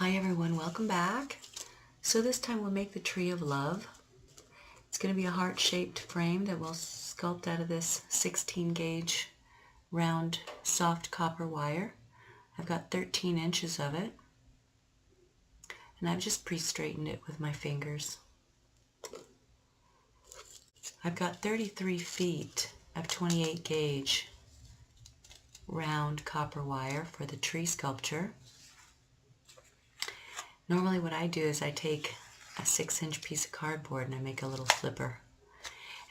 Hi everyone, welcome back. So this time we'll make the tree of love. It's going to be a heart-shaped frame that we'll sculpt out of this 16 gauge round soft copper wire. I've got 13 inches of it, and I've just pre-straightened it with my fingers. I've got 33 feet of 28 gauge round copper wire for the tree sculpture. Normally what I do is I take a 6-inch piece of cardboard and I make a little flipper.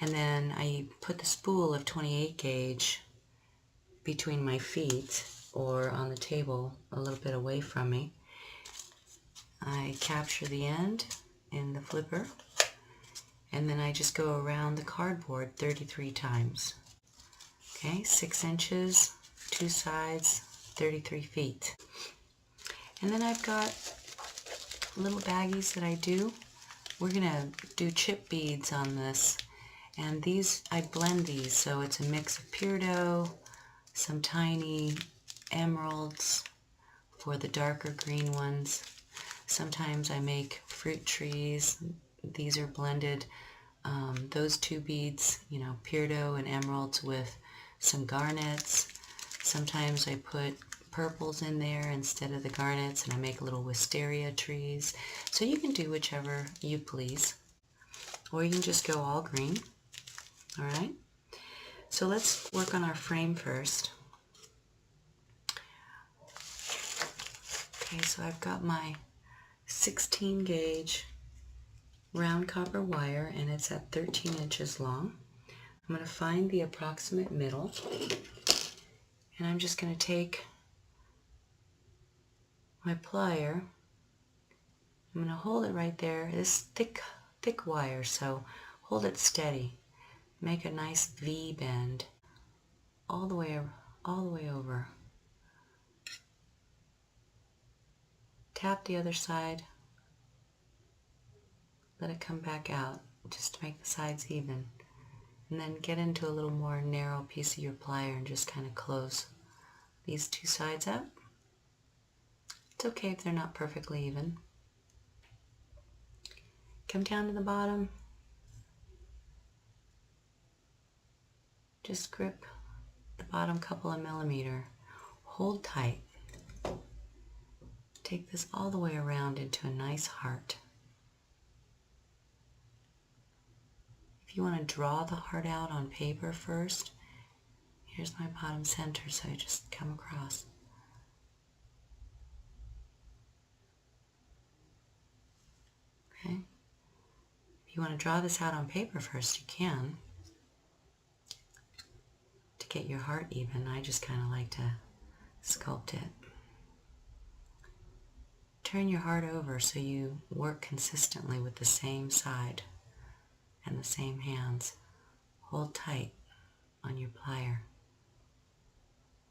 And then I put the spool of 28 gauge between my feet or on the table a little bit away from me. I capture the end in the flipper and then I just go around the cardboard 33 times. Okay, 6 inches, 2 sides, 33 feet. And then I've got little baggies that I do. We're gonna do chip beads on this, and these, I blend these so it's a mix of peridot, some tiny emeralds for the darker green ones. Sometimes I make fruit trees. These are blended, those two beads, peridot and emeralds with some garnets. Sometimes I put purples in there instead of the garnets, and I make little wisteria trees. So you can do whichever you please, or you can just go all green. All right, so let's work on our frame first. Okay, so I've got my 16 gauge round copper wire, and it's at 13 inches long. I'm going to find the approximate middle, and I'm just going to take my plier. I'm going to hold it right there. This thick wire, so hold it steady. Make a nice V bend all the way over. Tap the other side. Let it come back out just to make the sides even. And then get into a little more narrow piece of your plier and just kind of close these two sides up. It's okay if they're not perfectly even. Come down to the bottom. Just grip the bottom couple of millimeters. Hold tight. Take this all the way around into a nice heart. If you want to draw the heart out on paper first, here's my bottom center, so I just come across. Okay. If you want to draw this out on paper first, you can. To get your heart even, I just kind of like to sculpt it. Turn your heart over so you work consistently with the same side and the same hands. Hold tight on your plier.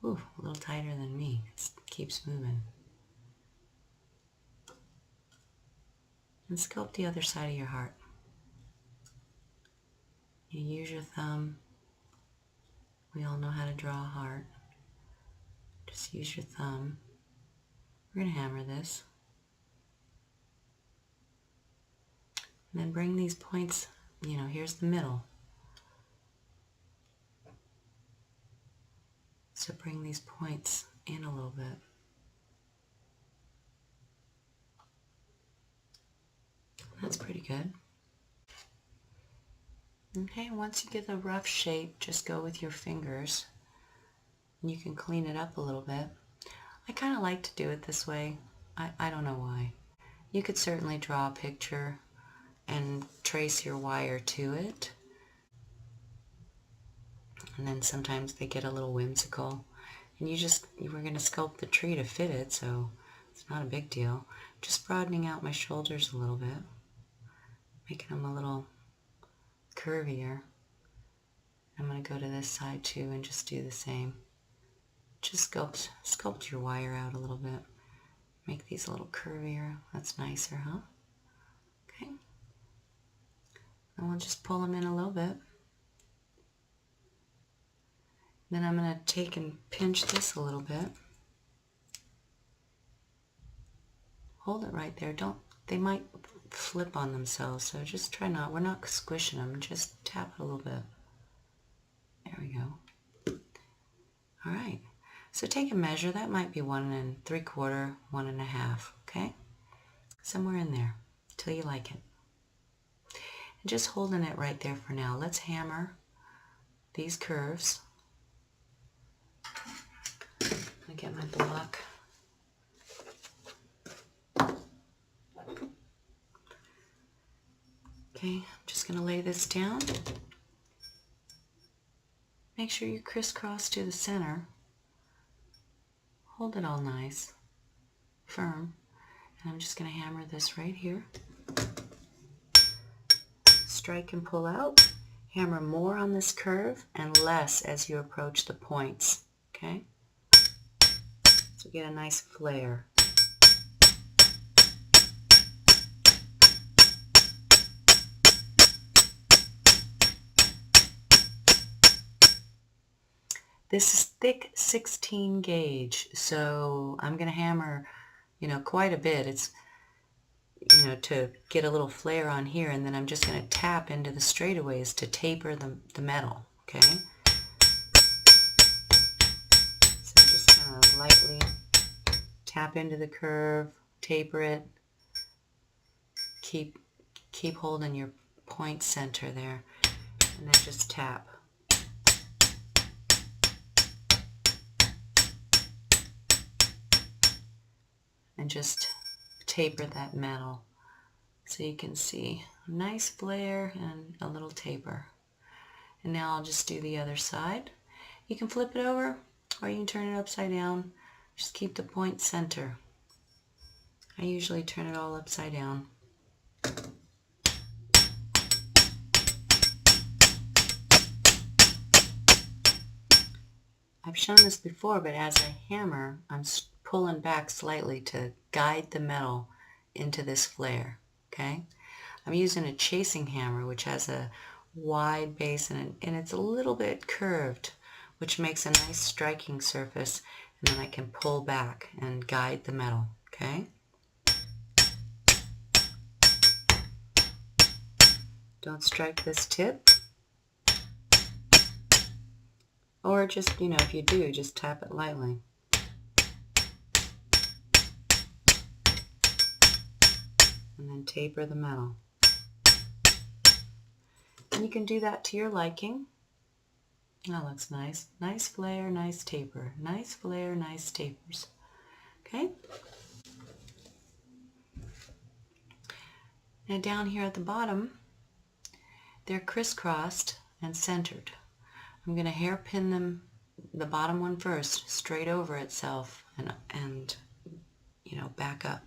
Ooh, a little tighter than me. It keeps moving. And sculpt the other side of your heart. You use your thumb. We all know how to draw a heart. Just use your thumb. We're going to hammer this. And then bring these points, here's the middle. So bring these points in a little bit. That's pretty good. Okay, once you get the rough shape, just go with your fingers. And you can clean it up a little bit. I kind of like to do it this way. I don't know why. You could certainly draw a picture and trace your wire to it. And then sometimes they get a little whimsical. And we're going to sculpt the tree to fit it, so it's not a big deal. Just broadening out my shoulders a little bit. Making them a little curvier. I'm going to go to this side too and just do the same. Just sculpt your wire out a little bit. Make these a little curvier. That's nicer, huh? Okay. And we'll just pull them in a little bit. Then I'm going to take and pinch this a little bit. hold it right there. They might flip on themselves, so just try not, we're not squishing them, just tap it a little bit. There we go. All right, so take a measure. That might be 1 3/4, 1 1/2, okay? Somewhere in there, till you like it. And just holding it right there for now. Let's hammer these curves. I get my block. Okay, I'm just going to lay this down. Make sure you crisscross to the center. Hold it all nice, firm. And I'm just going to hammer this right here. Strike and pull out. Hammer more on this curve and less as you approach the points, okay? So get a nice flare. This is thick 16 gauge, so I'm going to hammer, quite a bit. It's, to get a little flare on here, and then I'm just going to tap into the straightaways to taper the metal, okay? So just kind of lightly tap into the curve, taper it, keep holding your point center there, and then just tap. And just taper that metal so you can see a nice flare and a little taper. And now I'll just do the other side. You can flip it over or you can turn it upside down. Just keep the point center. I usually turn it all upside down. I've shown this before, but as I hammer, I'm pulling back slightly to guide the metal into this flare, okay? I'm using a chasing hammer, which has a wide base and it's a little bit curved, which makes a nice striking surface, and then I can pull back and guide the metal, okay? Don't strike this tip. Or just, if you do, just tap it lightly. And then taper the metal. And you can do that to your liking. That looks nice. Nice flare, nice taper. Nice flare, nice tapers. Okay? Now down here at the bottom, they're crisscrossed and centered. I'm going to hairpin them, the bottom one first, straight over itself and back up.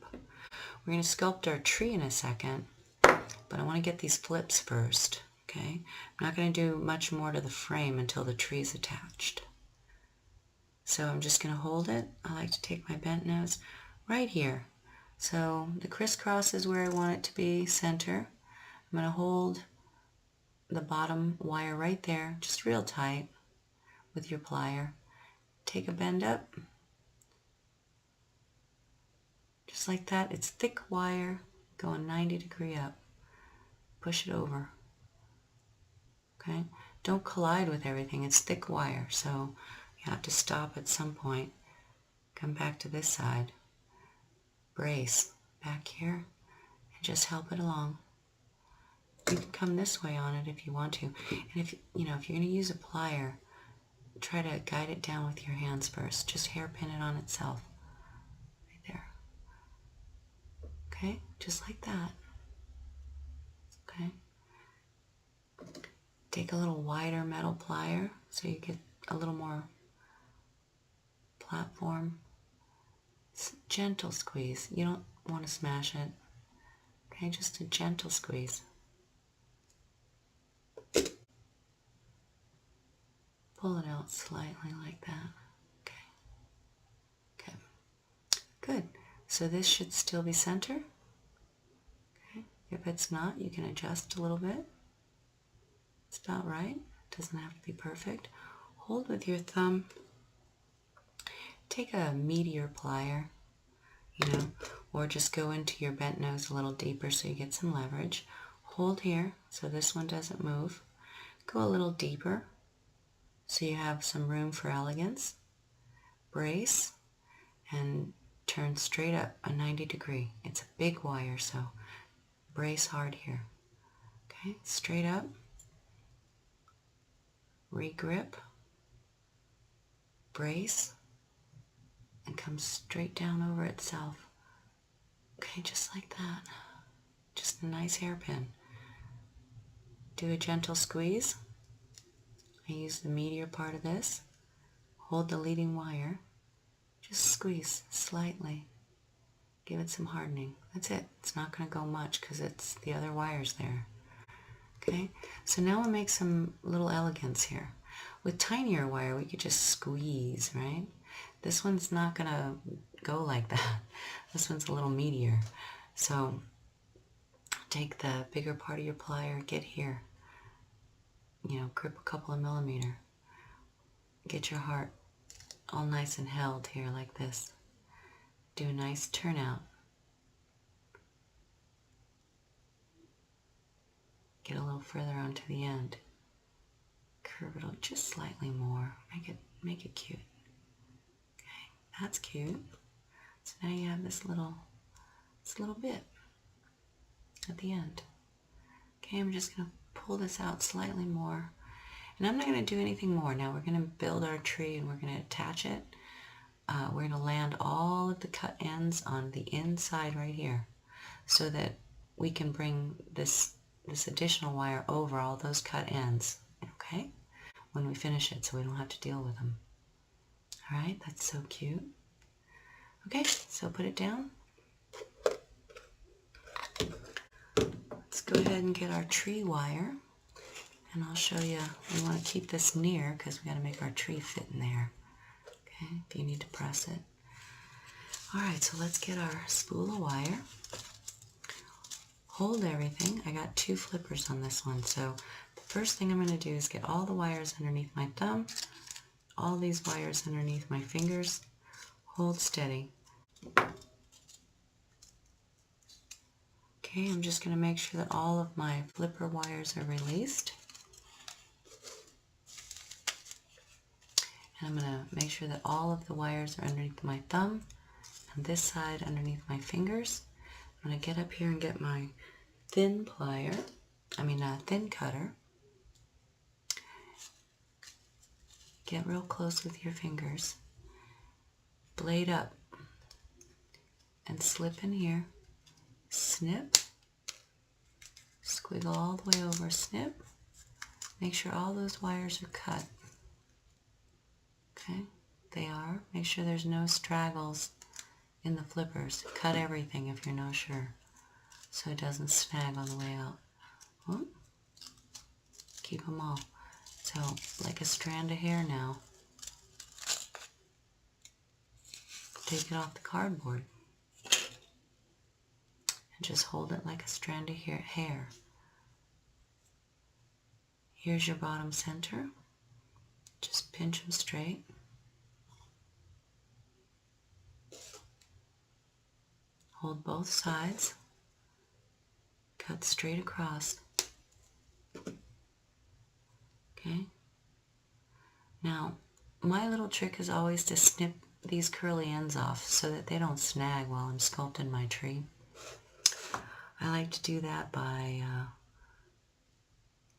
We're going to sculpt our tree in a second, but I want to get these flips first, okay? I'm not going to do much more to the frame until the tree is attached. So I'm just going to hold it. I like to take my bent nose right here. So the crisscross is where I want it to be, center. I'm going to hold the bottom wire right there, just real tight with your plier. Take a bend up, just like that. It's thick wire going 90° up. Push it over. Okay? Don't collide with everything. It's thick wire, so you have to stop at some point. Come back to this side. Brace back here and just help it along. You can come this way on it if you want to. And if you're going to use a plier, try to guide it down with your hands first. Just hairpin it on itself. Right there. Okay? Just like that. Okay? Take a little wider metal plier so you get a little more platform. It's a gentle squeeze. You don't want to smash it. Okay? Just a gentle squeeze. Pull it out slightly like that. Okay. Okay. Good. So this should still be center. Okay. If it's not, you can adjust a little bit. It's about right. It doesn't have to be perfect. Hold with your thumb. Take a meatier plier you know, or just go into your bent nose a little deeper so you get some leverage. Hold here so this one doesn't move. Go a little deeper so you have some room for elegance. Brace and turn straight up a 90-degree. It's a big wire, so brace hard here. Okay, straight up. Regrip. Brace. And come straight down over itself. Okay, just like that. Just a nice hairpin. Do a gentle squeeze. I use the meatier part of this. Hold the leading wire. Just squeeze slightly. Give it some hardening. That's it. It's not going to go much because it's the other wires there. Okay, so now we'll make some little elegance here. With tinier wire, we could just squeeze, right? This one's not going to go like that. This one's a little meatier. So take the bigger part of your plier, get here. You know, grip a couple of millimeter. Get your heart all nice and held here like this. Do a nice turnout. Get a little further onto the end. Curve it just slightly more. Make it cute. Okay, that's cute. So now you have this little bit at the end. Okay, I'm just going to pull this out slightly more. And I'm not going to do anything more. Now we're going to build our tree and we're going to attach it. We're going to land all of the cut ends on the inside right here so that we can bring this additional wire over all those cut ends, okay, when we finish it so we don't have to deal with them. All right, that's so cute. Okay, so put it down. Let's go ahead and get our tree wire, and I'll show you. We want to keep this near because we got to make our tree fit in there. Okay, if you need to press it. All right, so let's get our spool of wire. Hold everything. I got 2 flippers on this one, so the first thing I'm going to do is get all the wires underneath my thumb, all these wires underneath my fingers. Hold steady. Okay, I'm just going to make sure that all of my flipper wires are released. And I'm going to make sure that all of the wires are underneath my thumb and this side underneath my fingers. I'm going to get up here and get my thin cutter. Get real close with your fingers. Blade up and slip in here. Snip. Squiggle all the way over. Snip. Make sure all those wires are cut. Okay, they are. Make sure there's no straggles in the flippers. Cut everything if you're not sure, so it doesn't snag on the way out. Oh. Keep them all. So, like a strand of hair now. Take it off the cardboard. And just hold it like a strand of hair. Here's your bottom center. Just pinch them straight. Hold both sides. Cut straight across. Okay. Now, my little trick is always to snip these curly ends off so that they don't snag while I'm sculpting my tree. I like to do that by,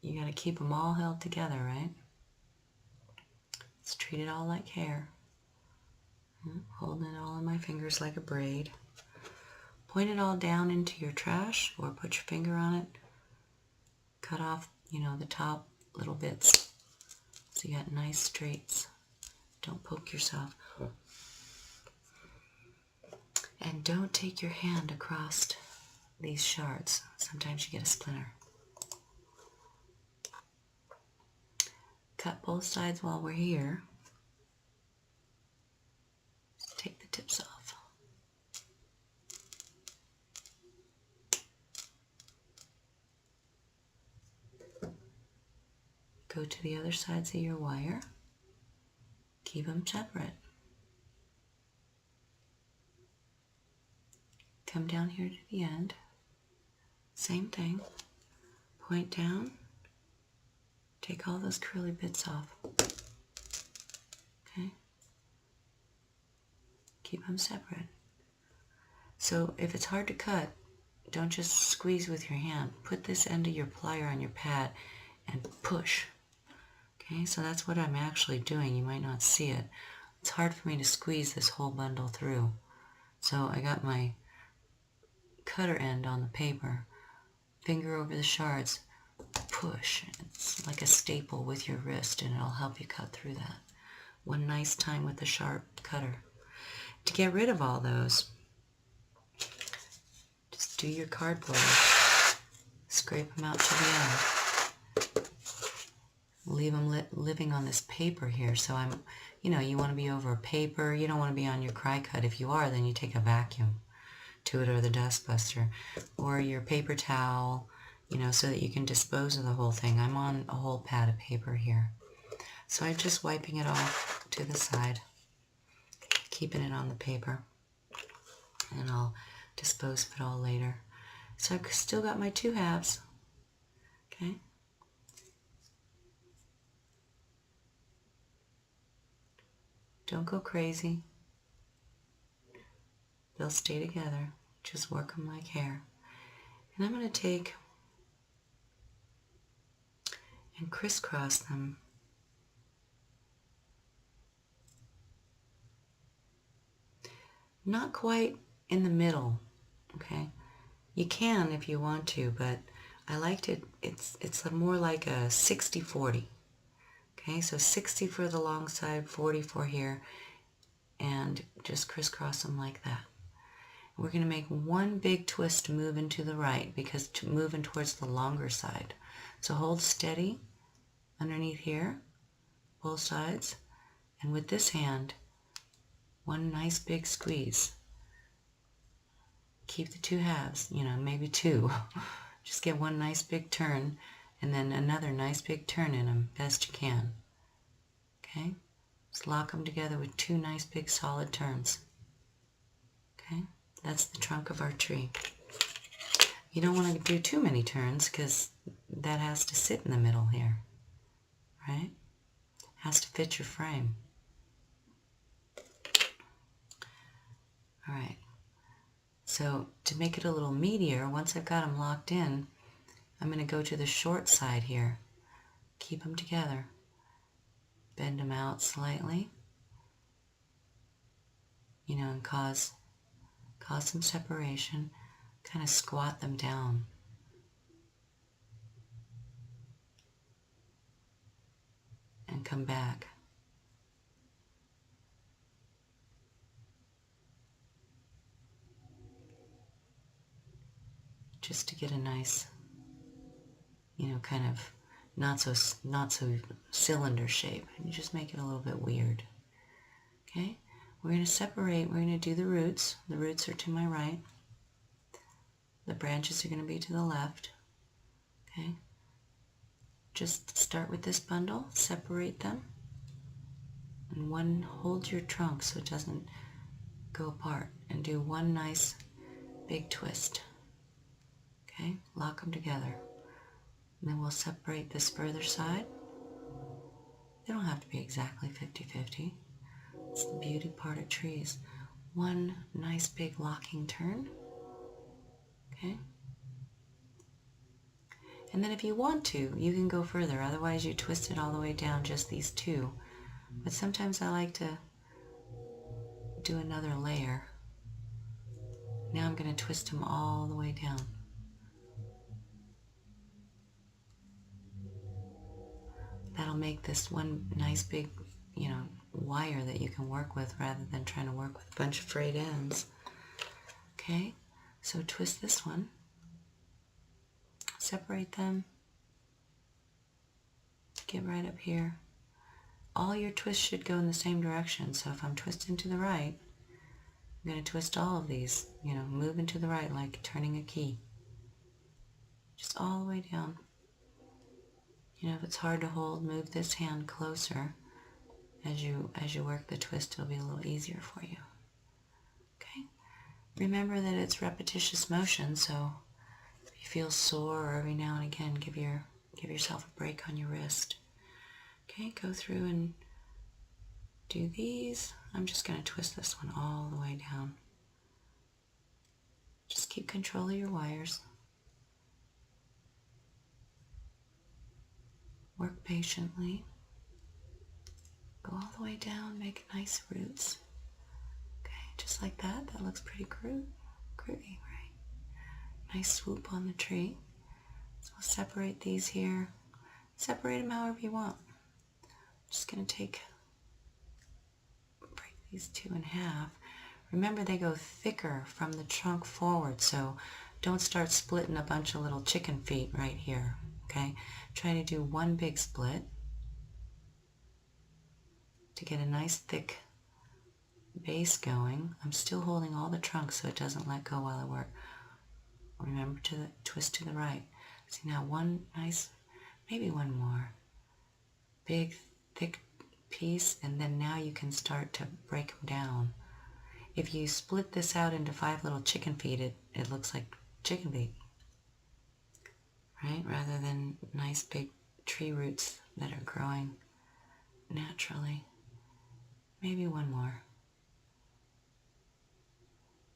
you got to keep them all held together, right? Let's treat it all like hair. Holding it all in my fingers like a braid. Point it all down into your trash or put your finger on it. Cut off, the top little bits so you got nice straights. Don't poke yourself. And don't take your hand across these shards. Sometimes you get a splinter. Cut both sides while we're here. Just take the tips off. Go to the other sides of your wire. Keep them separate. come down here to the end. Same thing. Point down. Take all those curly bits off. Okay? Keep them separate. So if it's hard to cut, don't just squeeze with your hand. Put this end of your plier on your pad and push. Okay, so that's what I'm actually doing. You might not see it. It's hard for me to squeeze this whole bundle through. So I got my cutter end on the paper, finger over the shards, push. It's like a staple with your wrist, and it'll help you cut through that. One nice time with the sharp cutter. To get rid of all those, just do your cardboard, scrape them out to the end. Leave them living on this paper here. So you want to be over paper. You don't want to be on your cry cut. If you are, then you take a vacuum to it, or the dust buster, or your paper towel, so that you can dispose of the whole thing. I'm on a whole pad of paper here. So I'm just wiping it off to the side, keeping it on the paper, and I'll dispose of it all later. So I've still got my 2 halves. Okay. Don't go crazy. They'll stay together. Just work them like hair. And I'm going to take and crisscross them. Not quite in the middle, okay? You can if you want to, but I liked it. It's more like a 60-40. Okay, so 60 for the long side, 40 for here, and just crisscross them like that. We're going to make one big twist to move into the right, because moving towards the longer side. So hold steady underneath here, both sides, and with this hand, one nice big squeeze. Keep the 2 halves, maybe 2. Just get one nice big turn, and then another nice big turn in them, best you can. Okay? Just lock them together with 2 nice big solid turns. Okay? That's the trunk of our tree. You don't want to do too many turns, because that has to sit in the middle here. Right? Has to fit your frame. Alright. So to make it a little meatier, once I've got them locked in, I'm going to go to the short side here. Keep them together. Bend them out slightly. And cause some separation. Kind of squat them down. And come back. Just to get a nice, kind of not so cylinder shape. And you just make it a little bit weird. Okay? We're going to separate. We're going to do the roots. The roots are to my right. The branches are going to be to the left. Okay? Just start with this bundle, separate them, and hold your trunk so it doesn't go apart, and do one nice big twist. Okay? Lock them together. And then we'll separate this further side. They don't have to be exactly 50-50. It's the beauty part of trees. One nice big locking turn. Okay? And then if you want to, you can go further. Otherwise, you twist it all the way down, just these 2. But sometimes I like to do another layer. Now I'm going to twist them all the way down. That'll make this one nice big, wire that you can work with, rather than trying to work with a bunch of frayed ends. Okay, so twist this one. Separate them. Get right up here. All your twists should go in the same direction. So if I'm twisting to the right, I'm going to twist all of these, moving to the right like turning a key. Just all the way down. If it's hard to hold, move this hand closer. As you work the twist, it'll be a little easier for you. Okay? remember that it's repetitious motion, so if you feel sore or every now and again, give yourself a break on your wrist. Okay, go through and do these. I'm just going to twist this one all the way down. Just keep control of your wires. Work patiently. Go all the way down, make nice roots. Okay, just like that. That looks pretty groovy, right? Nice swoop on the tree. So we'll separate these here. Separate them however you want. Just going to break these two in half. Remember, they go thicker from the trunk forward, so don't start splitting a bunch of little chicken feet right here, okay? Try to do one big split to get a nice thick base going. I'm still holding all the trunk so it doesn't let go while I work. Remember to twist to the right. See, now one nice, maybe one more big thick piece, and then now you can start to break them down. If you split this out into 5 little chicken feet, it looks like chicken feet, right? Rather than nice big tree roots that are growing naturally. Maybe one more.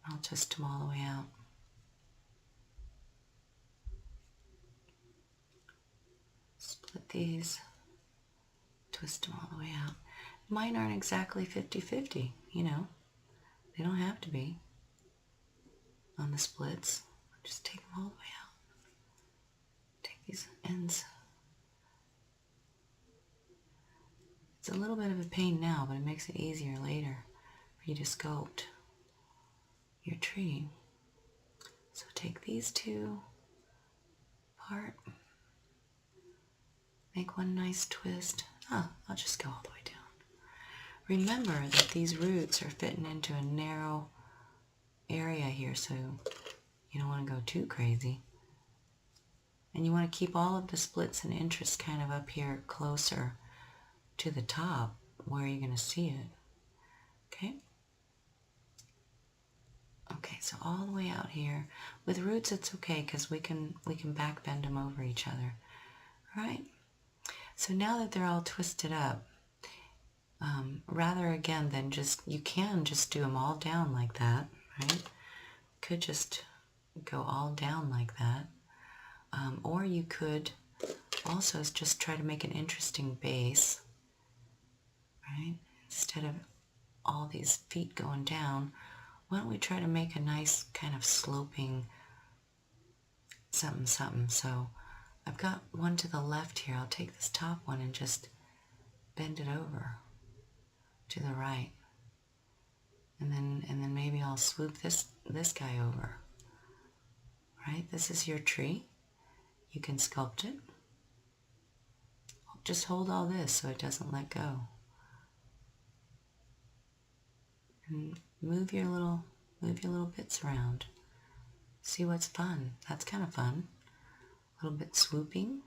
I'll twist them all the way out. Split these, twist them all the way out. Mine aren't exactly 50-50, you know. They don't have to be on the splits. Just take them all the way out. Take these ends. It's a little bit of a pain now, but it makes it easier later for you to sculpt your tree. So take these two apart. Make one nice twist. I'll just go all the way down. Remember that these roots are fitting into a narrow area here, so you don't want to go too crazy. And you want to keep all of the splits and interests kind of up here closer to the top where you're going to see it. Okay? Okay, so all the way out here. With roots it's okay because we can back bend them over each other. All right? So now that they're all twisted up, rather again than you can just do them all down like that, right? Could just go all down like that. Or you could also just try to make an interesting base, right? Instead of all these feet going down, why don't we try to make a nice kind of sloping something something. So I've got one to the left here. I'll take this top one and just bend it over to the right. And then maybe I'll swoop this guy over. Right? This is your tree. You can sculpt it. Just hold all this so it doesn't let go. And move your little bits around. See what's fun. That's kind of fun. A little bit swooping.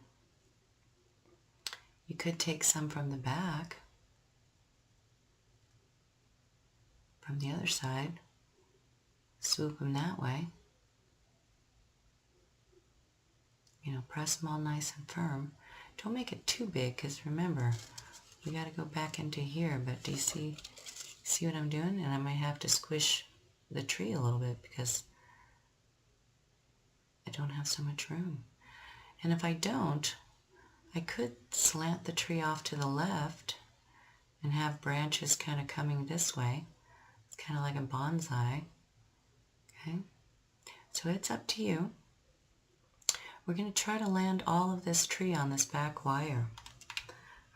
You could take some from the back, from the other side, swoop them that way. You know, press them all nice and firm. Don't make it too big, because remember, you got to go back into here. But do you see what I'm doing? And I might have to squish the tree a little bit because I don't have so much room. And if I don't, I could slant the tree off to the left and have branches kind of coming this way. It's kind of like a bonsai. Okay? So it's up to you. We're going to try to land all of this tree on this back wire.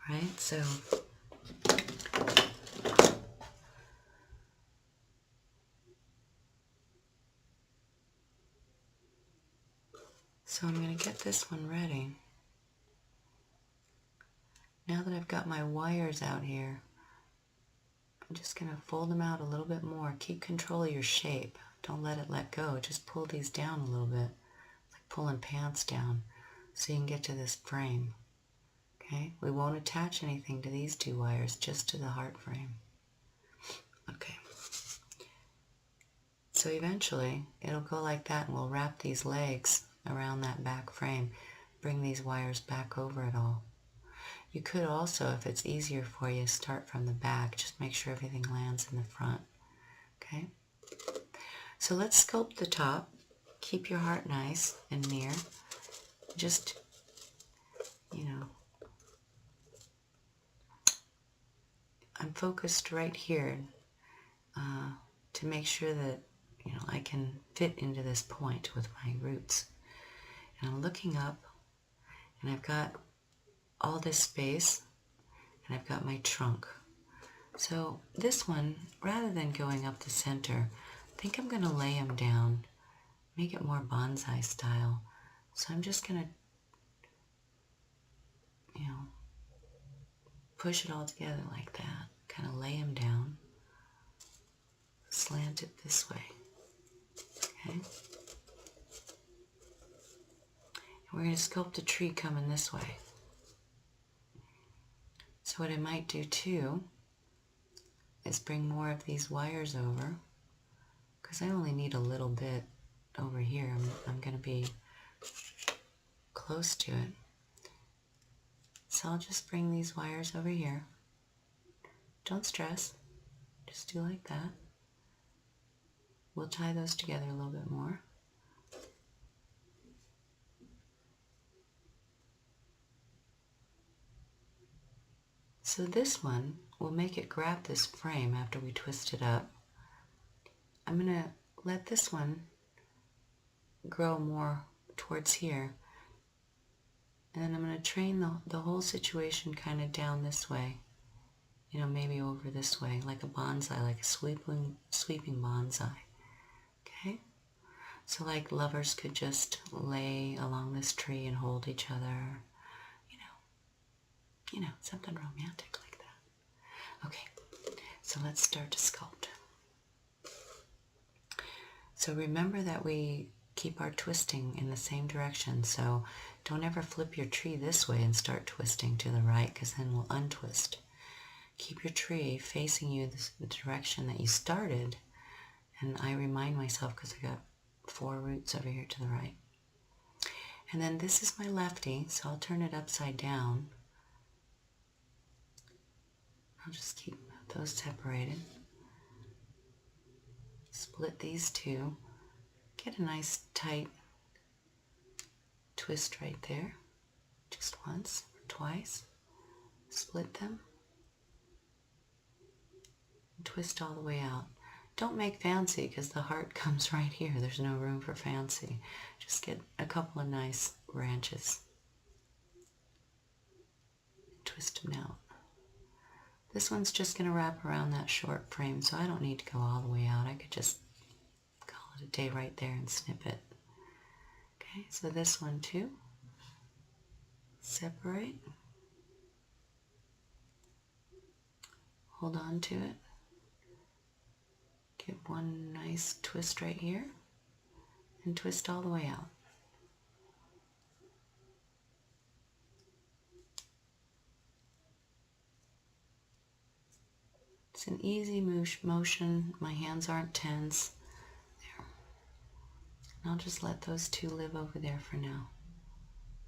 Right? So I'm going to get this one ready. Now that I've got my wires out here, I'm just going to fold them out a little bit more. Keep control of your shape. Don't let it let go. Just pull these down a little bit. It's like pulling pants down so you can get to this frame. Okay? We won't attach anything to these two wires, just to the heart frame. Okay. So So eventually it'll go like that, and we'll wrap these legs around that back frame, bring these wires back over it all. You could also, if it's easier for you, start from the back. Just make sure everything lands in the front. Okay? So let's sculpt the top. Keep your heart nice and near. Just, I'm focused right here to make sure that, I can fit into this point with my roots. And I'm looking up, and I've got all this space, and I've got my trunk. So this one, rather than going up the center, I think I'm going to lay them down, make it more bonsai style. So I'm just going to, push it all together like that, kind of lay them down, slant it this way. Okay? And we're going to sculpt a tree coming this way. So what I might do too is bring more of these wires over, because I only need a little bit over here. I'm going to be close to it. So I'll just bring these wires over here. Don't stress. Just do like that. We'll tie those together a little bit more. So this one, we'll make it grab this frame after we twist it up. I'm going to let this one grow more towards here. And then I'm going to train the whole situation kind of down this way. Maybe over this way, like a bonsai, like a sweeping bonsai. Okay? So like lovers could just lay along this tree and hold each other. Something romantic like that. Okay, so let's start to sculpt. So remember that we keep our twisting in the same direction, so don't ever flip your tree this way and start twisting to the right, because then we'll untwist. Keep your tree facing you the direction that you started, and I remind myself because I got 4 roots over here to the right. And then this is my lefty, so I'll turn it upside down. I'll just keep those separated. Split these two. Get a nice tight twist right there. Just once or twice. Split them. And twist all the way out. Don't make fancy, because the heart comes right here. There's no room for fancy. Just get a couple of nice branches. Twist them out. This one's just going to wrap around that short frame, so I don't need to go all the way out. I could just call it a day right there and snip it. Okay, so this one too. Separate. Hold on to it. Give one nice twist right here, and twist all the way out. It's an easy motion. My hands aren't tense. There. And I'll just let those two live over there for now.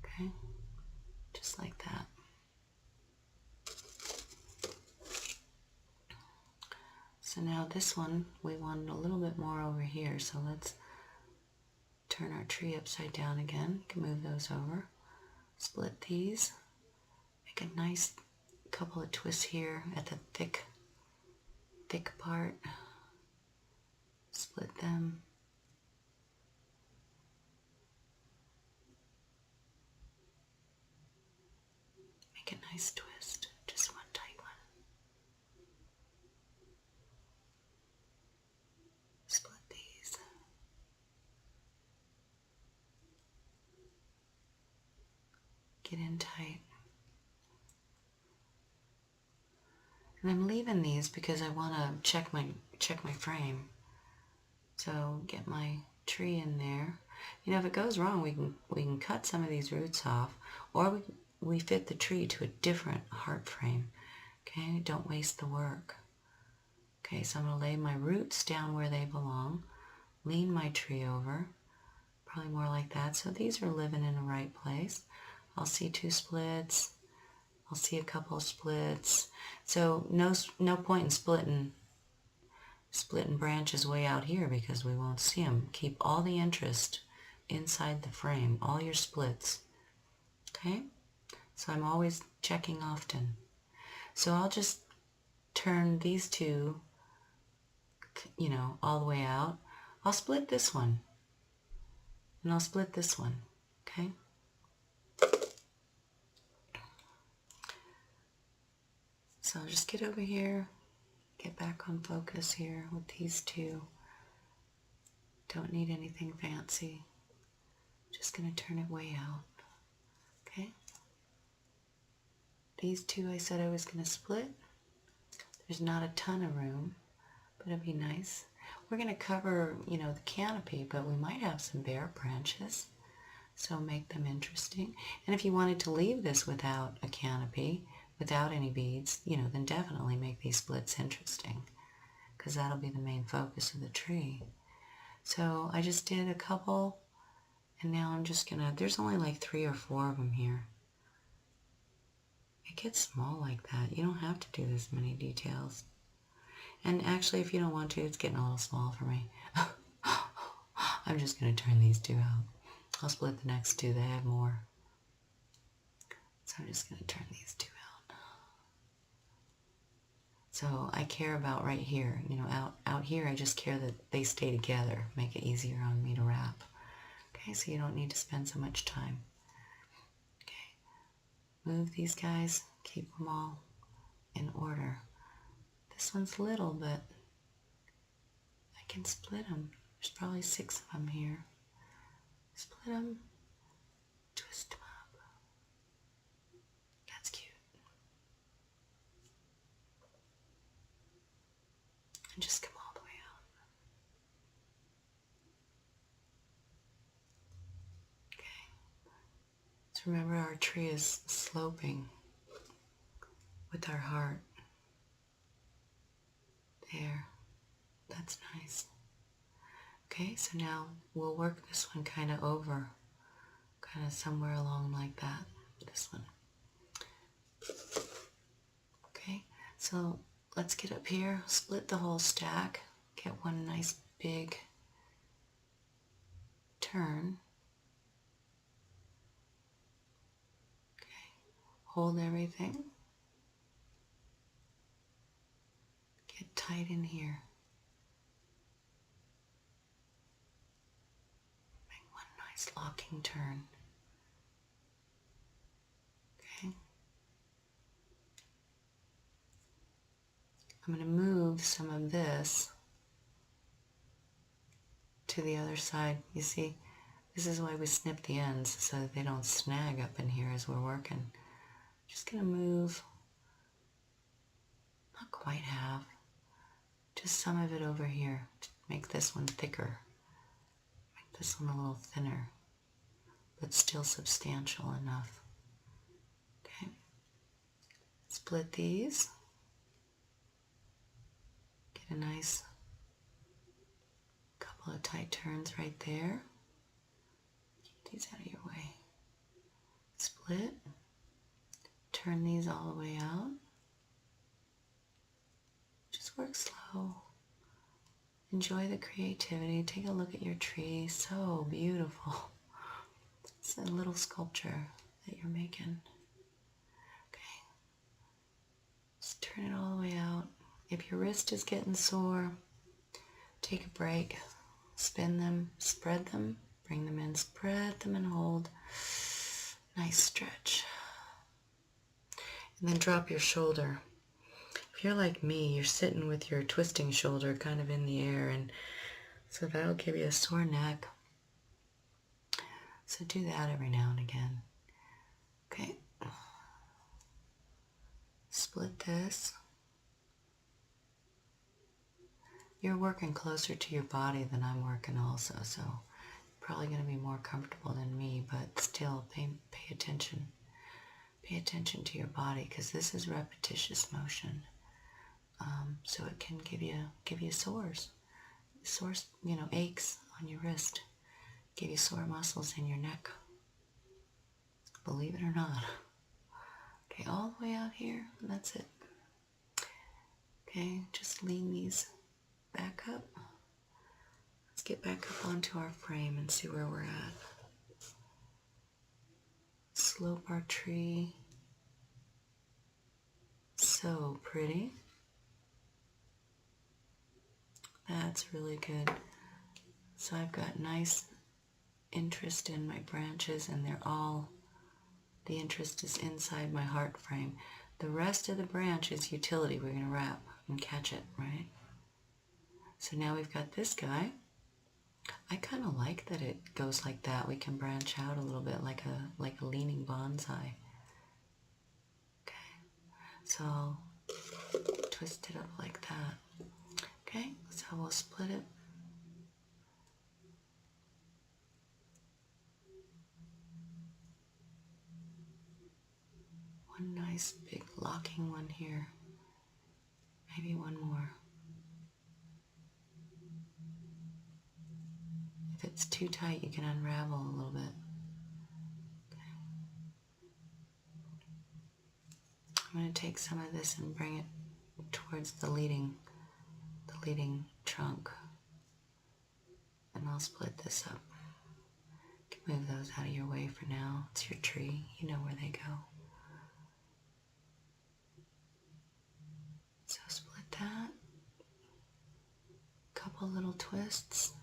Okay? Just like that. So now this one, we want a little bit more over here. So let's turn our tree upside down again. You can move those over. Split these. Make a nice couple of twists here at the thick part. Split them. Make a nice twist. Just one tight one. Split these. Get in tight. And I'm leaving these because I want to check my frame. So get my tree in there. If it goes wrong, we can cut some of these roots off, or we fit the tree to a different heart frame. Okay, don't waste the work. Okay, so I'm going to lay my roots down where they belong. lean my tree over, probably more like that. So these are living in the right place. I'll see 2 splits. I'll see a couple of splits. So no point in splitting branches way out here because we won't see them. Keep all the interest inside the frame, all your splits. Okay? So I'm always checking often. So I'll just turn these 2, you know, all the way out. I'll split this one. And I'll split this one. Okay? So I'll just get over here, get back on focus here with these 2. Don't need anything fancy. Just going to turn it way out. Okay? These 2 I said I was going to split. There's not a ton of room, but it'll be nice. We're going to cover, you know, the canopy, but we might have some bare branches, so make them interesting. And if you wanted to leave this without a canopy, without any beads, you know, then definitely make these splits interesting, because that'll be the main focus of the tree. So I just did a couple, and now I'm just going to, there's only like 3 or 4 of them here. It gets small like that. You don't have to do this many details. And actually, if you don't want to, it's getting a little small for me. I'm just going to turn these 2 out. I'll split the next 2. They have more. So I'm just going to turn these 2 out. So I care about right here. You know, out here, I just care that they stay together. Make it easier on me to wrap. Okay, so you don't need to spend so much time. Move these guys, keep them all in order. This one's little, but I can split them. There's probably 6 of them here. Split them, twist them up. That's cute. And just come all the way out. So remember, our tree is sloping with our heart. There. That's nice. Okay, so now we'll work this one kind of over. Kind of somewhere along like that. This one. Okay, so let's get up here, split the whole stack, get one nice big turn. Hold everything. Get tight in here. Make one nice locking turn. Okay. I'm going to move some of this to the other side. You see, this is why we snip the ends, so that they don't snag up in here as we're working. Just going to move, not quite half, just some of it over here to make this one thicker, make this one a little thinner, but still substantial enough. Okay, split these, get a nice couple of tight turns right there, keep these out of your way, split. Turn these all the way out. Just work slow. Enjoy the creativity. Take a look at your tree. So beautiful. It's a little sculpture that you're making. Okay. Just turn it all the way out. If your wrist is getting sore, take a break. Spin them, spread them, bring them in, spread them and hold. Nice stretch. And then drop your shoulder. If you're like me, you're sitting with your twisting shoulder kind of in the air, and so that'll give you a sore neck. So do that every now and again. Okay. Split this. You're working closer to your body than I'm working also, so you're probably going to be more comfortable than me, but still pay attention. Pay attention to your body, because this is repetitious motion, so it can give you sores. sore, aches on your wrist, give you sore muscles in your neck. Believe it or not. Okay, all the way out here, and that's it. Okay, just lean these back up. Let's get back up onto our frame and see where we're at. Slope our tree. So pretty. That's really good. So I've got nice interest in my branches, and the interest is inside my heart frame. The rest of the branch is utility. We're going to wrap and catch it, right? So now we've got this guy. I kind of like that it goes like that. We can branch out a little bit like a leaning bonsai. Okay, so I'll twist it up like that. Okay, so we'll split it. One nice big locking one here. Maybe one more. If it's too tight, you can unravel a little bit. Okay. I'm going to take some of this and bring it towards the leading trunk. And I'll split this up. You can move those out of your way for now. It's your tree. You know where they go. So split that. Couple little twists.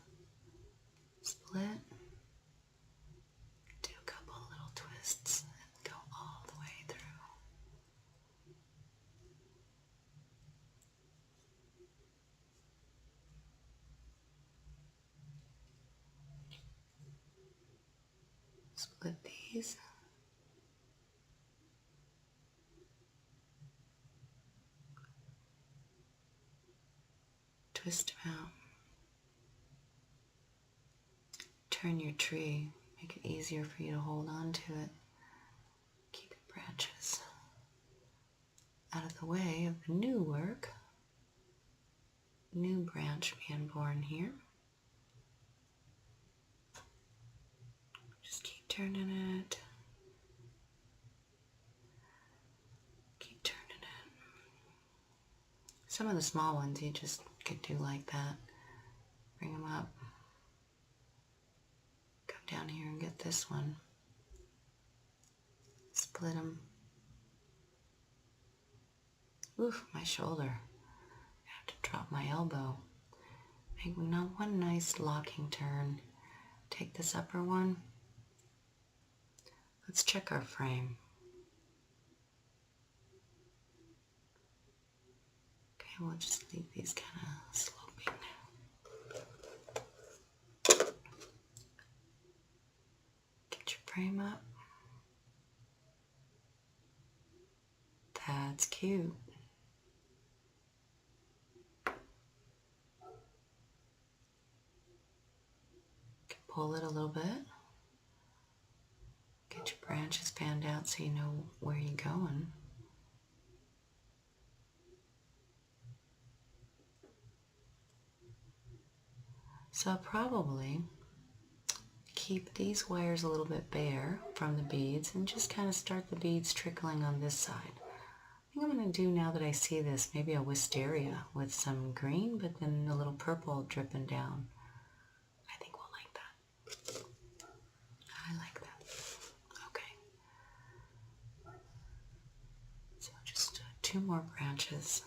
Split. Do a couple little twists and go all the way through. Split these. Twist them out. Turn your tree. Make it easier for you to hold on to it. Keep your branches out of the way of the new work. New branch being born here. Just keep turning it. Keep turning it. Some of the small ones you just could do like that. Bring them up. Come down here and get this one. Split them. Oof, my shoulder. I have to drop my elbow. Make one nice locking turn. Take this upper one. Let's check our frame. Okay, we'll just leave these kind of sloping. Get your frame up. That's cute. Pull it a little bit. Get your branches fanned out so you know where you're going. So I'll probably keep these wires a little bit bare from the beads and just kind of start the beads trickling on this side. I think I'm going to do, now that I see this, maybe a wisteria with some green, but then a little purple dripping down. I think we'll like that. I like that. Okay. So just 2 more branches.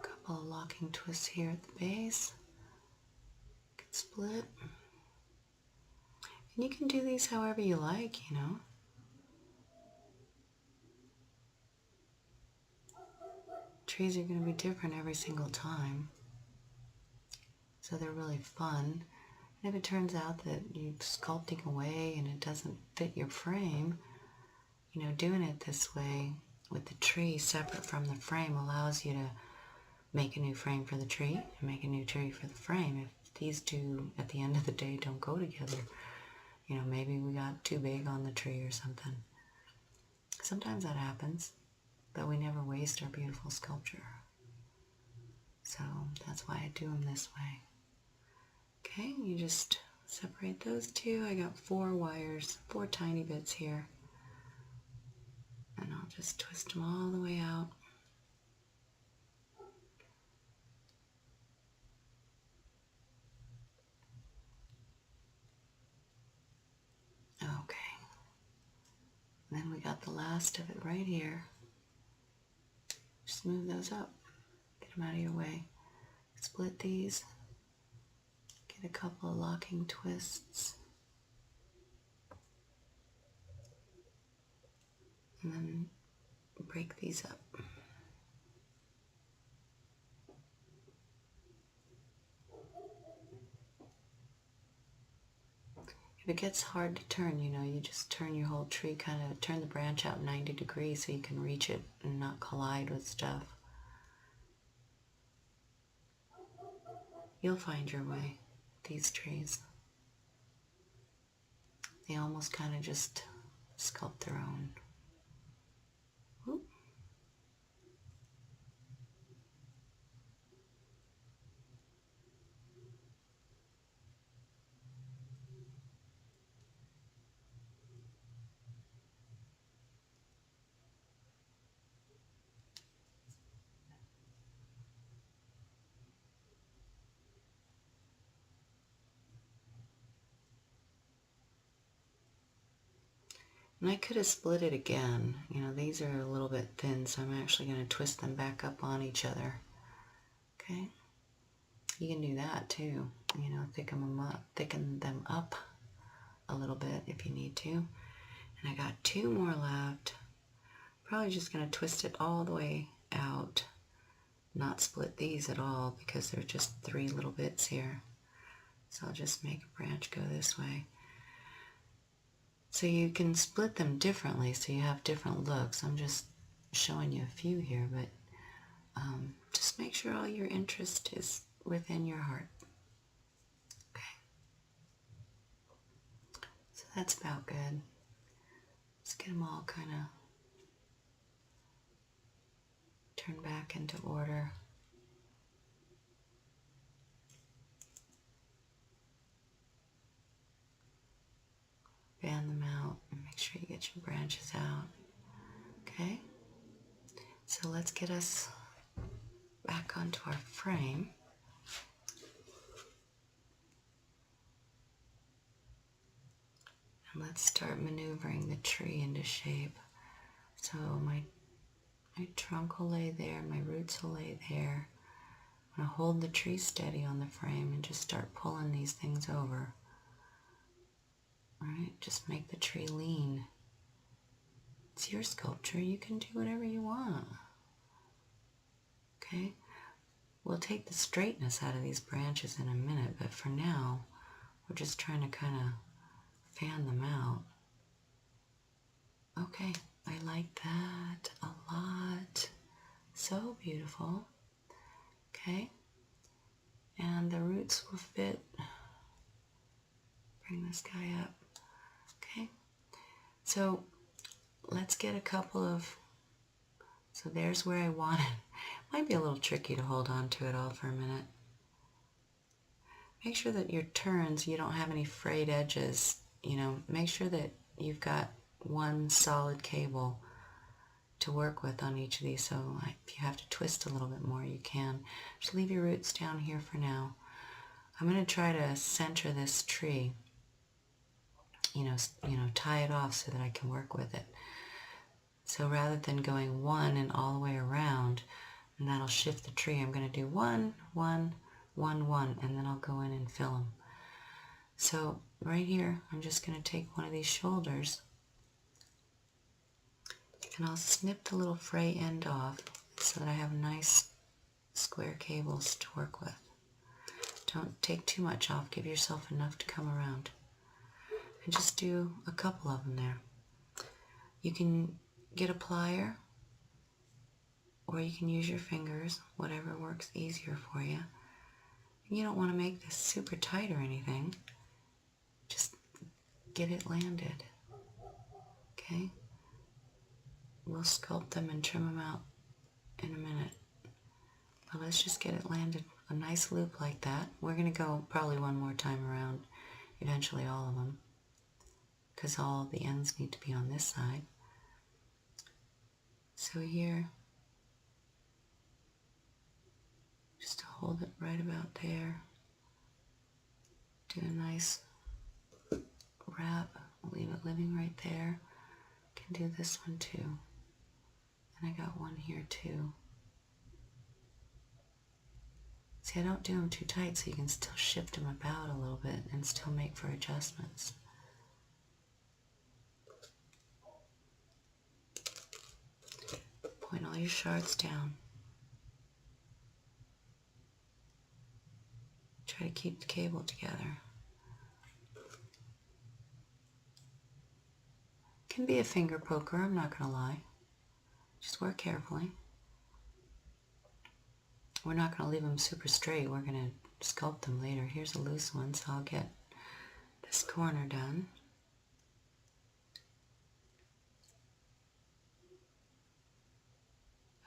Couple of locking twists here at the base. Can split. And you can do these however you like, you know. Trees are going to be different every single time. So they're really fun. And if it turns out that you're sculpting away and it doesn't fit your frame, you know, doing it this way with the tree separate from the frame allows you to make a new frame for the tree and make a new tree for the frame. If these two at the end of the day don't go together, you know, maybe we got too big on the tree or something. Sometimes that happens. but we never waste our beautiful sculpture. So that's why I do them this way. Okay, you just separate those two. I got 4 wires, 4 tiny bits here. And I'll just twist them all the way out. Okay. And then we got the last of it right here. Just move those up. Get them out of your way. Split these. Get a couple of locking twists. And then break these up. If it gets hard to turn, you know, you just turn your whole tree, kind of turn the branch out 90 degrees so you can reach it and not collide with stuff. You'll find your way, these trees. They almost kind of just sculpt their own. Whoop. And I could have split it again. You know, these are a little bit thin, so I'm actually going to twist them back up on each other. Okay? You can do that too. You know, thicken them up a little bit if you need to. And I got 2 more left. Probably just going to twist it all the way out. Not split these at all because they're just 3 little bits here. So I'll just make a branch go this way. So you can split them differently so you have different looks. I'm just showing you a few here, but just make sure all your interest is within your heart. Okay. So that's about good. Let's get them all kind of turned back into order. Fan them out and make sure you get your branches out. Okay, so let's get us back onto our frame. And let's start maneuvering the tree into shape. So my trunk will lay there, my roots will lay there. I'm going to hold the tree steady on the frame and just start pulling these things over. Alright, just make the tree lean. It's your sculpture, you can do whatever you want. Okay, we'll take the straightness out of these branches in a minute, but for now, we're just trying to kind of fan them out. Okay, I like that a lot. So beautiful. Okay, and the roots will fit. Bring this guy up. Okay, so let's get a couple of, so there's where I want it. Might be a little tricky to hold on to it all for a minute. Make sure that your turns, you don't have any frayed edges. You know, make sure that you've got one solid cable to work with on each of these. So if you have to twist a little bit more, you can. Just leave your roots down here for now. I'm going to try to center this tree. You know, tie it off so that I can work with it. So rather than going 1 and all the way around, and that'll shift the tree, I'm going to do 1, 1, 1, 1, and then I'll go in and fill them. So right here, I'm just going to take one of these shoulders, and I'll snip the little fray end off so that I have nice square cables to work with. Don't take too much off, give yourself enough to come around. And just do a couple of them there. You can get a plier, or you can use your fingers, whatever works easier for you. You don't want to make this super tight or anything. Just get it landed. Okay? we'll sculpt them and trim them out in a minute. But let's just get it landed a nice loop like that. We're going to go probably one more time around, eventually all of them, because all the ends need to be on this side. So here, just to hold it right about there, do a nice wrap, leave it living right there. Can do this one too. And I got one here too. See, I don't do them too tight so you can still shift them about a little bit and still make for adjustments. Point all your shards down. Try to keep the cable together. Can be a finger poker, I'm not going to lie. Just work carefully. We're not going to leave them super straight. We're going to sculpt them later. Here's a loose one, so I'll get this corner done.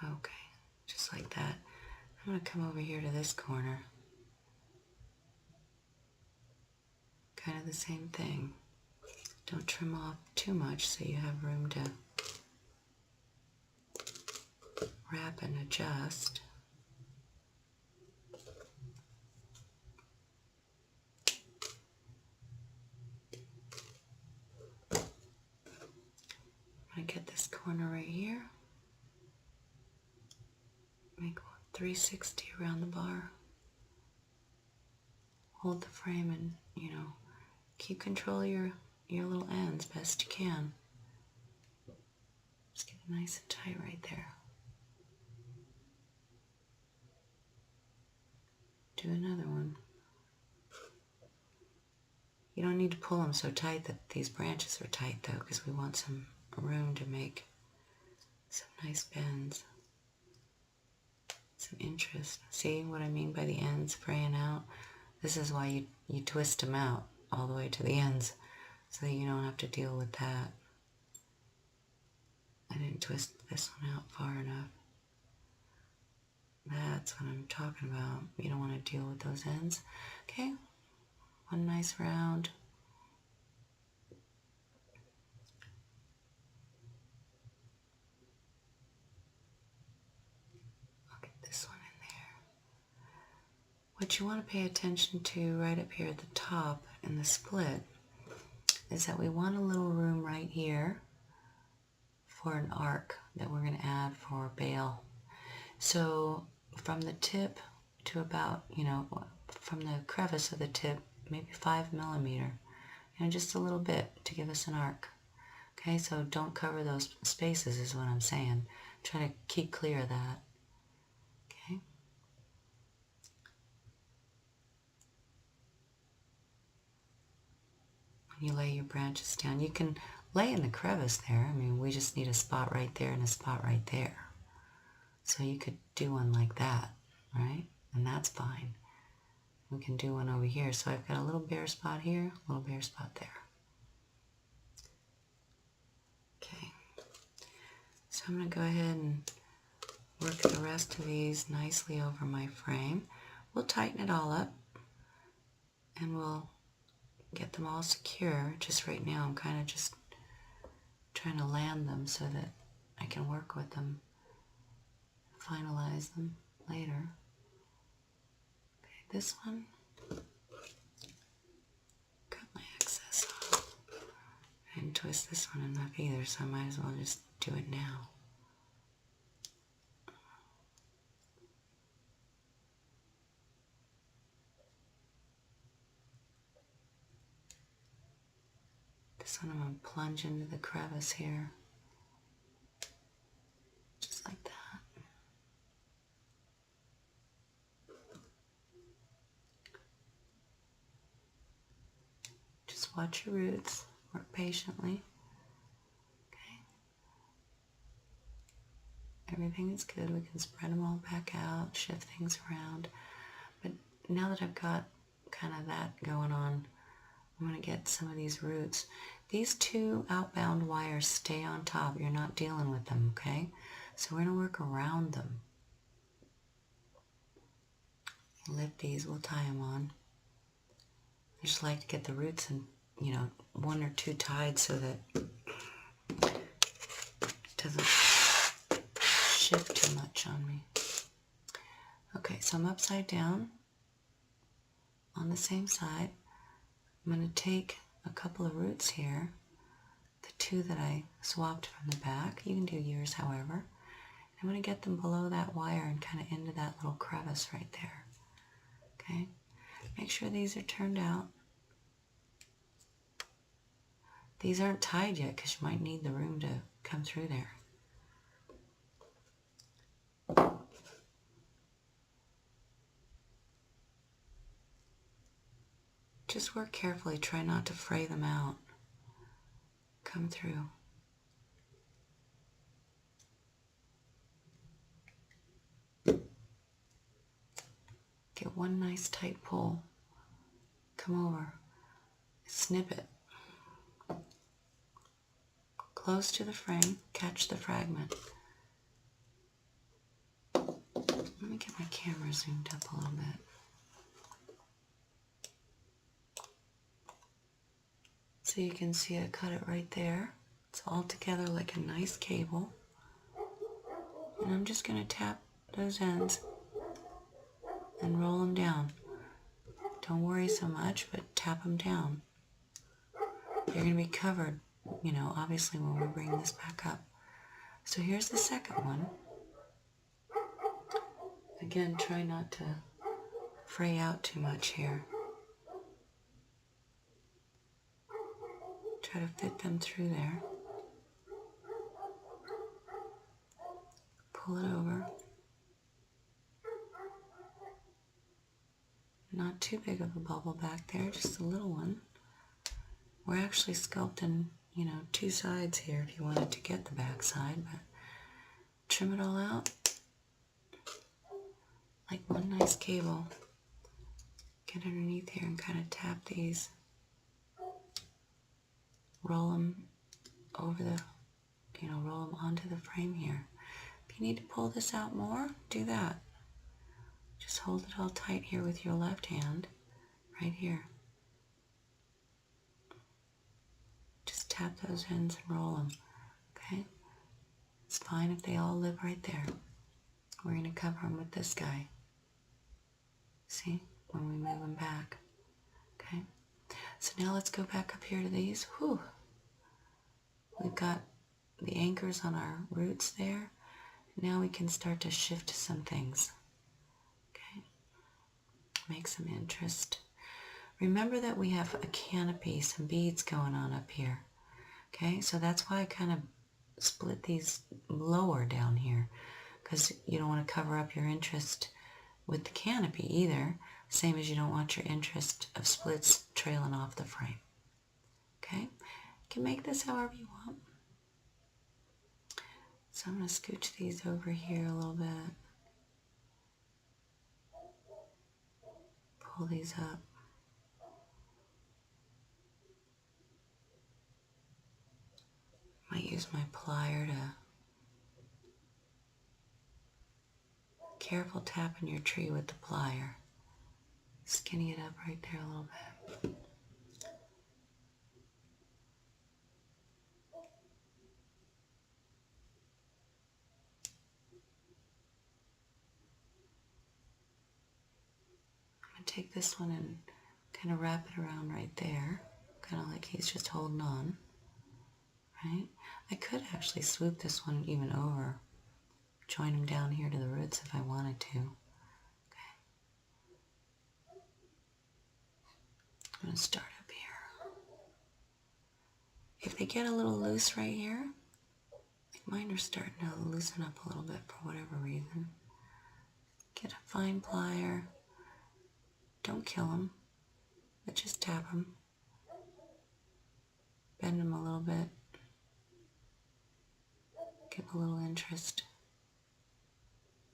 Okay, just like that. I'm going to come over here to this corner. Kind of the same thing. Don't trim off too much so you have room to wrap and adjust. I'm going to get this corner right here. Make 360 around the bar. Hold the frame and, you know, keep control of your little ends best you can. Just get it nice and tight right there. Do another one. You don't need to pull them so tight that these branches are tight though, because we want some room to make some nice bends. Some interest. See what I mean by the ends fraying out? This is why you twist them out all the way to the ends so that you don't have to deal with that. I didn't twist this one out far enough. That's what I'm talking about. You don't want to deal with those ends. Okay, one nice round. I'll get this one in there. What you want to pay attention to right up here at the top in the split is that we want a little room right here for an arc that we're going to add for bail. So from the tip to about, you know, from the crevice of the tip, maybe 5 millimeter, you know, just a little bit to give us an arc. Okay, so don't cover those spaces is what I'm saying. Try to keep clear of that. Okay. When you lay your branches down, you can lay in the crevice there. I mean, we just need a spot right there and a spot right there. So you could do one like that, right? And that's fine. We can do one over here. So I've got a little bare spot here, a little bare spot there. Okay. So I'm going to go ahead and work the rest of these nicely over my frame. We'll tighten it all up and we'll get them all secure. Just right now I'm kind of just trying to land them so that I can work with them, finalize them later. Okay, this one, cut my excess off. I didn't twist this one enough either, so I might as well just do it now. This one I'm going to plunge into the crevice here. Just like that. Just watch your roots. Work patiently. Okay. Everything is good. We can spread them all back out, shift things around. But now that I've got kind of that going on, I'm going to get some of these roots. These two outbound wires stay on top. You're not dealing with them, okay? So we're going to work around them. Lift these, we'll tie them on. I just like to get the roots in, you know, one or two tied so that it doesn't shift too much on me. Okay, so I'm upside down on the same side. I'm going to take a couple of roots here, the two that I swapped from the back. You can do yours however. I'm going to get them below that wire and kind of into that little crevice right there. Okay, make sure these are turned out. These aren't tied yet because you might need the room to come through there. Just work carefully, try not to fray them out. Come through. Get one nice tight pull. Come over. Snip it. Close to the frame, catch the fragment. Let me get my camera zoomed up a little bit. So you can see I cut it right there. It's all together like a nice cable. And I'm just going to tap those ends and roll them down. Don't worry so much, but tap them down. They're going to be covered, you know, obviously when we bring this back up. So here's the second one. Again, try not to fray out too much here. Try to fit them through there. Pull it over. Not too big of a bubble back there, just a little one. We're actually sculpting, you know, two sides here if you wanted to get the back side, but trim it all out like one nice cable. Get underneath here and kind of tap these. Roll them over the, you know, roll them onto the frame here. If you need to pull this out more, do that. Just hold it all tight here with your left hand, right here. Just tap those ends and roll them, okay? It's fine if they all live right there. We're going to cover them with this guy. See? When we move them back, okay? So now let's go back up here to these. Whew. We've got the anchors on our roots there. Now we can start to shift some things. Okay? Make some interest. Remember that we have a canopy, some beads going on up here. Okay? So that's why I kind of split these lower down here, because you don't want to cover up your interest with the canopy either, same as you don't want your interest of splits trailing off the frame. Okay? You can make this however you want. So I'm going to scooch these over here a little bit. Pull these up. Might use my plier to... Careful tapping your tree with the plier. Skinny it up right there a little bit. I'm going to take this one and kind of wrap it around right there. Kind of like he's just holding on. Right? I could actually swoop this one even over. Join them down here to the roots if I wanted to. Okay. I'm going to start up here. If they get a little loose right here, like mine are starting to loosen up a little bit for whatever reason. Get a fine plier. Don't kill them, but just tap them. Bend them a little bit. Give a little interest.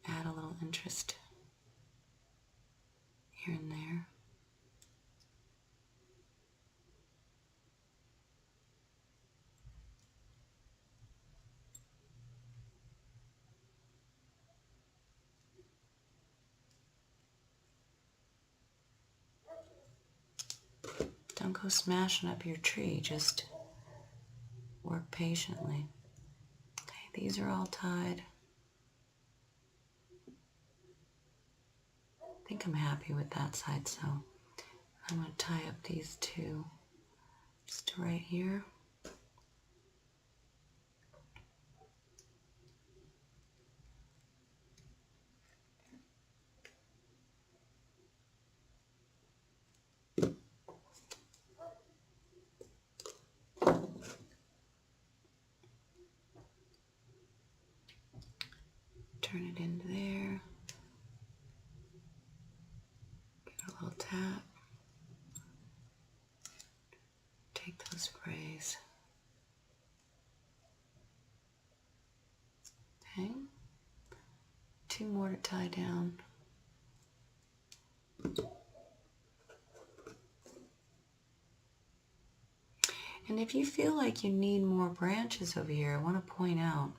Add a little interest here and there. don't go smashing up your tree. Just work patiently. Okay, these are all tied. I think I'm happy with that side, so I'm going to tie up these two just right here. Turn it into there. Give it a little tap. Take those sprays. Okay. 2 more to tie down. And if you feel like you need more branches over here, I want to point out,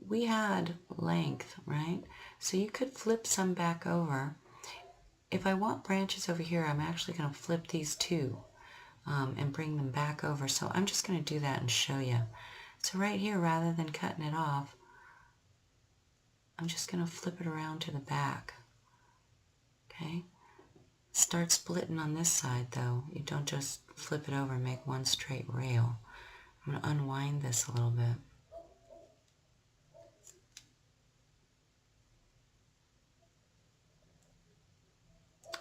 we had length, right? So you could flip some back over. If I want branches over here, I'm actually going to flip these two and bring them back over. So I'm just going to do that and show you. So right here, rather than cutting it off, I'm just going to flip it around to the back. Okay? Start splitting on this side though. You don't just flip it over and make one straight rail. I'm going to unwind this a little bit.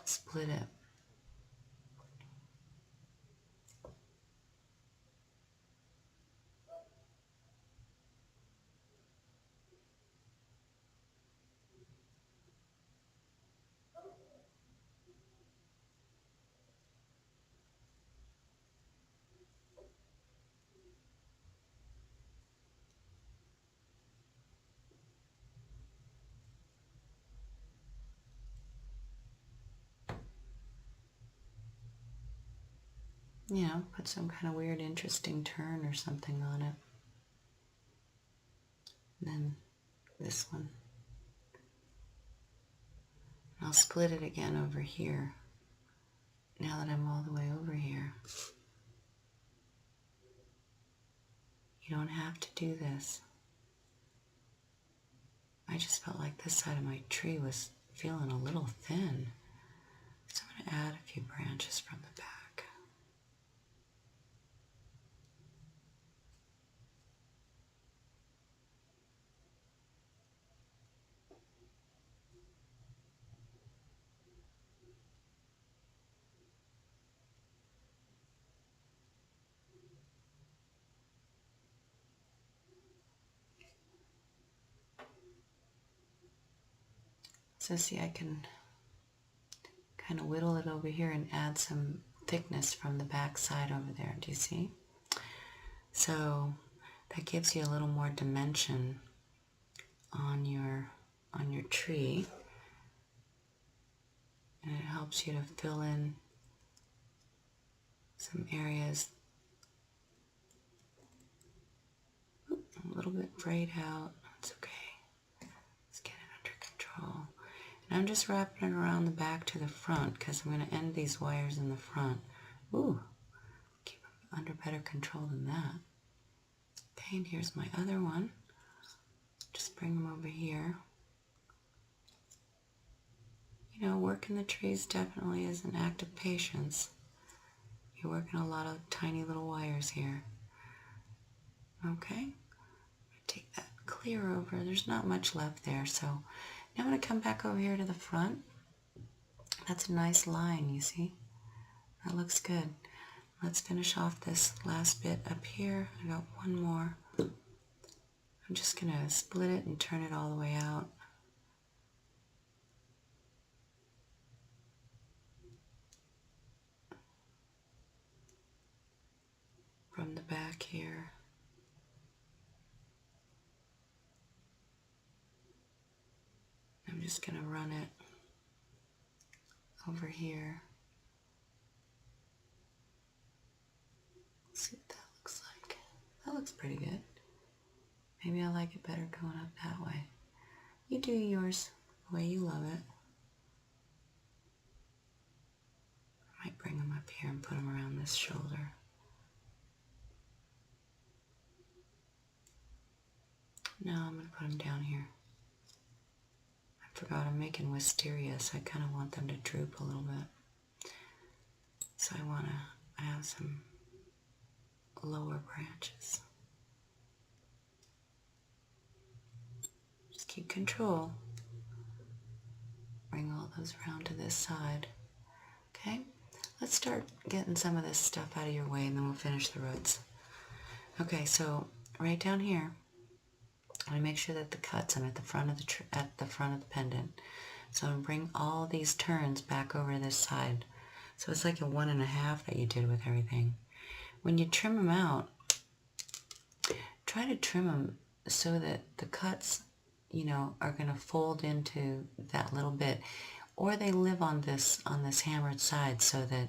Split it. You know, put some kind of weird, interesting turn or something on it. And then this one. I'll split it again over here, now that I'm all the way over here. You don't have to do this. I just felt like this side of my tree was feeling a little thin. So I'm going to add a few branches from the back. So see, I can kind of whittle it over here and add some thickness from the back side over there. Do you see? So that gives you a little more dimension on your tree, and it helps you to fill in some areas. A little bit frayed out. It's okay. Let's get it under control. And I'm just wrapping it around the back to the front because I'm going to end these wires in the front. Ooh, keep them under better control than that. Okay, and here's my other one. Just bring them over here. You know, working the trees definitely is an act of patience. You're working a lot of tiny little wires here. Okay, take that clear over. There's not much left there, so now I'm going to come back over here to the front. That's a nice line, you see? That looks good. Let's finish off this last bit up here. I got one more. I'm just going to split it and turn it all the way out. From the back here. I'm just going to run it over here. Let's see what that looks like. That looks pretty good. Maybe I like it better going up that way. You do yours the way you love it. I might bring them up here and put them around this shoulder. No, I'm going to put them down here. I forgot I'm making wisteria, so I kind of want them to droop a little bit. So I have some lower branches. Just keep control. Bring all those around to this side. Okay, let's start getting some of this stuff out of your way and then we'll finish the roots. Okay, so right down here, I'm going to make sure that the cuts, I'm at the front of the pendant. So I'm going to bring all these turns back over to this side. So it's like a 1.5 that you did with everything. When you trim them out, try to trim them so that the cuts, you know, are going to fold into that little bit, or they live on this hammered side so that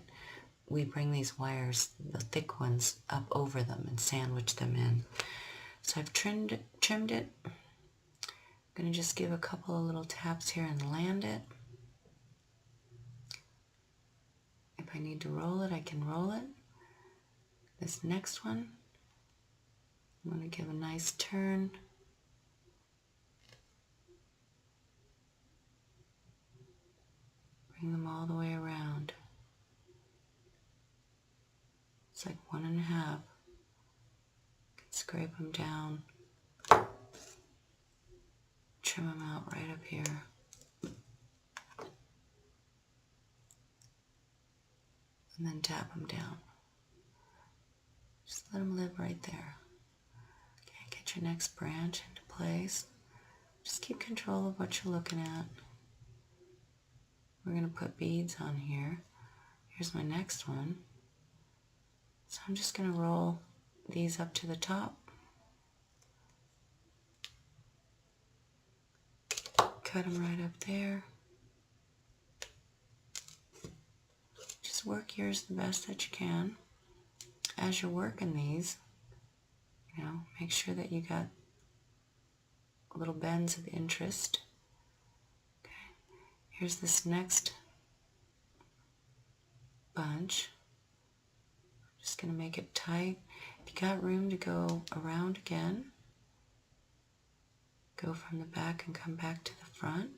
we bring these wires, the thick ones, up over them and sandwich them in. So I've trimmed it. I'm going to just give a couple of little taps here and land it. If I need to roll it, I can roll it. This next one, I'm going to give a nice turn. Bring them all the way around. It's like 1.5. Can scrape them down. Trim them out right up here. And then tap them down. Just let them live right there. Okay, get your next branch into place. Just keep control of what you're looking at. We're going to put beads on here. Here's my next one. So I'm just going to roll these up to the top. Cut them right up there. Just work yours the best that you can. As you're working these, you know, make sure that you got little bends of interest. Okay, here's this next bunch. I'm just going to make it tight. If you got room to go around again, go from the back and come back to the front.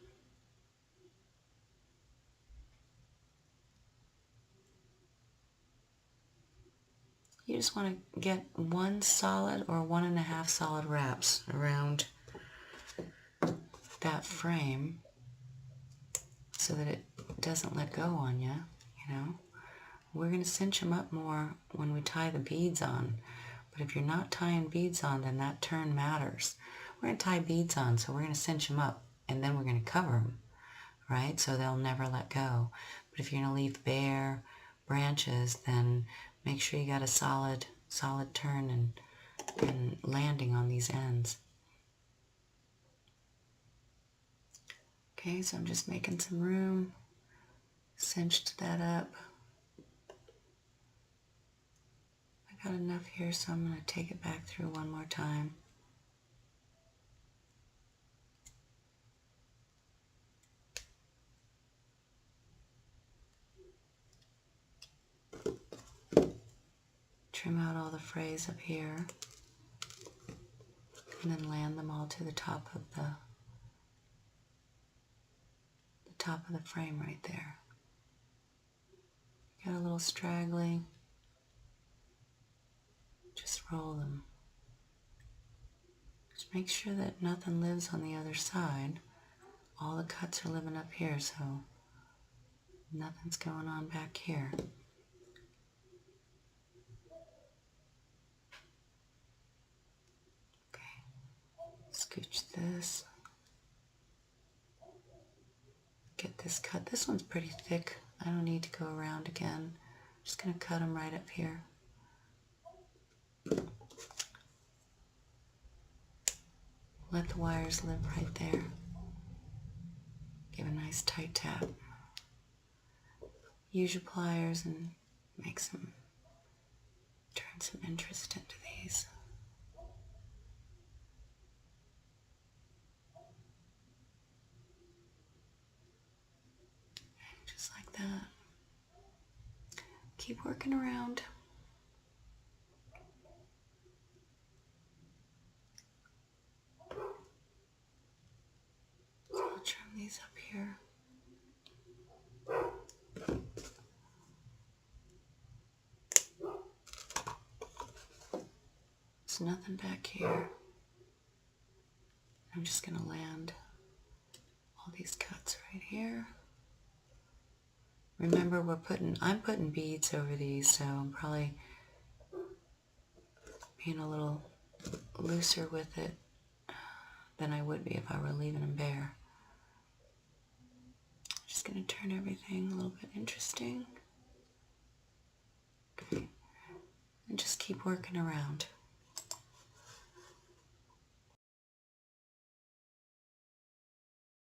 You just want to get 1 solid or 1.5 solid wraps around that frame so that it doesn't let go on you, you know. We're going to cinch them up more when we tie the beads on. But if you're not tying beads on, then that turn matters. We're going to tie beads on, so we're going to cinch them up, and then we're going to cover them, right? So they'll never let go. But if you're going to leave bare branches, then make sure you got a solid turn and landing on these ends. Okay, so I'm just making some room, cinched that up. I got enough here, so I'm going to take it back through one more time. Trim out all the frays up here, and then land them all to the top of the frame right there. Got a little straggly, just roll them. Just make sure that nothing lives on the other side. All the cuts are living up here, so nothing's going on back here. Scooch this. Get this cut. This one's pretty thick. I don't need to go around again. I'm just going to cut them right up here. Let the wires live right there. Give a nice tight tap. Use your pliers and turn some interest into these. Just like that. keep working around. So I'll trim these up here. There's nothing back here. I'm just going to land all these cuts right here. Remember, I'm putting beads over these, so I'm probably being a little looser with it than I would be if I were leaving them bare. Just going to turn everything a little bit interesting. Okay. And just keep working around.